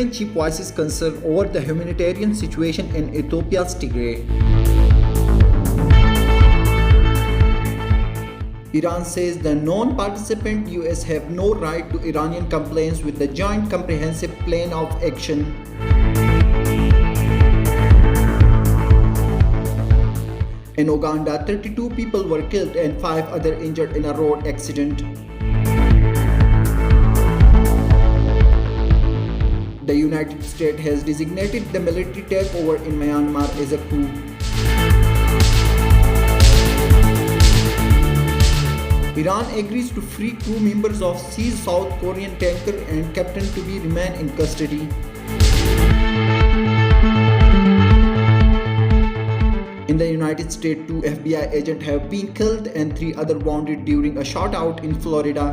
Ukraine chief voices concern over the humanitarian situation in Ethiopia's Tigray. Iran says the non-participant US have no right to Iranian complaints with the Joint Comprehensive Plan of Action. In Uganda, 32 people were killed and 5 others injured in a road accident. The United States has designated the military takeover in Myanmar as a coup. Iran agrees to free crew members of seized South Korean tanker and captain to be remain in custody. In the United States, 2 FBI agents have been killed and 3 others wounded during a shootout in Florida.